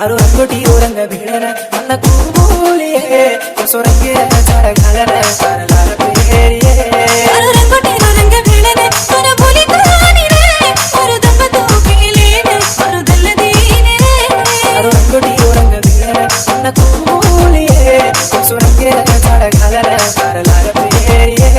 आरो रंगोटी ओ रंग भिड़न मन कुबूलिए सोरंगे चार घालन लाल पेरिए आरो रंगोटी ओ रंग भिड़न मन भूली कहानी रे और दम तो पीले ने और दिल दीने आरो रंगोटी ओ रंग भिड़न मन कुबूलिए सोरंगे चार घालन लाल पेरिए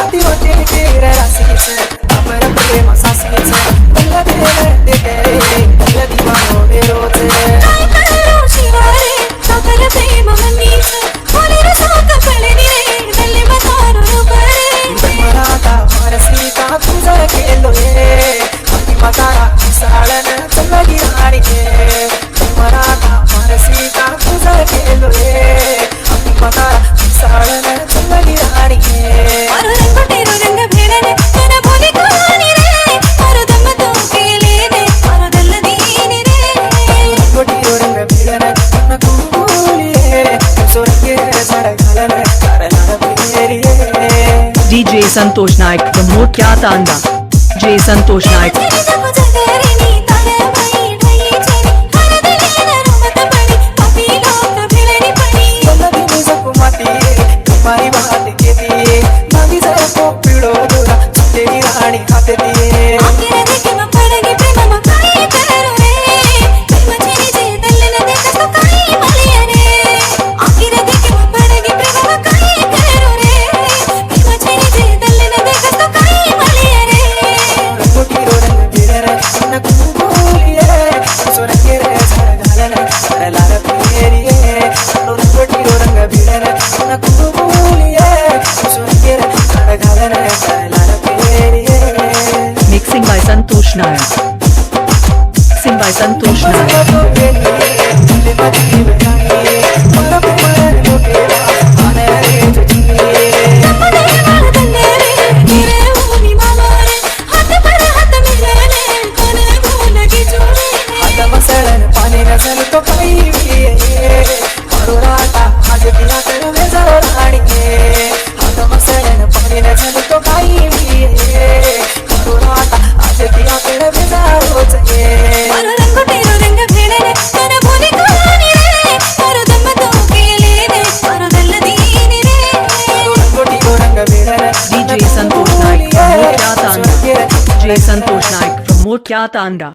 आती होते तेरा रासी से अमर प्रेम सासी से बंगा तेरे देखे दिल दीवानो मेरो से काय करो शिवारे सागर प्रेम मनी से बोले रे साक पड़े रे दिल मतारो परे मराठा मारसी का तुझा खेलो ये अति मतारा सालन चलगी राणी ये मराठा मारसी का तुझा खेलो ये अति मतारा सालन चलगी राणी ये आरो रंगोटी ओ रंग भिड़न मन भूली कहानी रे और दम तो पीले ने और दिल दीने रे गोटी ओ रंग भिड़न मन कुबूलिए सोरंगे झाड़ घालन लाल पेरिए DJ Santosh Naik from Mokya Tanda. J Santosh Naik. तेरे जब जगरे नी तारे भाई ढई छेनी हर दिल ने रोमत पड़ी पापी लोग भिड़नी पड़ी बंदी सकुमाती तुम्हारी बात के दिए बांधी सर को पीड़ो दूरा तेरी रानी खाते दिए आखिर देखे मैं पड़ेगी प्रेम में काई करो रे प्रेम छेनी जे दिल ने देखा तो काई मलिया रे आखिर देखे मैं पड़ेगी प्रेम में काई करो रे प्रेम छेनी जे दिल ने देखा तो काई मलिया रे रंगोटी रो रंग भिड़न मन कुबूलिए सोरंगे झाड़ घालन लाल पेरिए रंगोटी रो रंग भिड़न मन कुबूलिए सोरंगे झाड़ घालन लाल पेरिए Mixing by Santosh Naik. Mixing by Santosh Naik. अपने वाल दंगे रे मेरे ऊनी मामा रे हाथ पर हाथ मिले ने कोने भूल की चोरी और रंगोटी ओ रंग भिड़न मन भूली कहानी रे और दम तो पीले ने और दिल दीने रे DJ Santosh Naik from Mokya Tanda. J Santosh Naik from Mokya Tanda.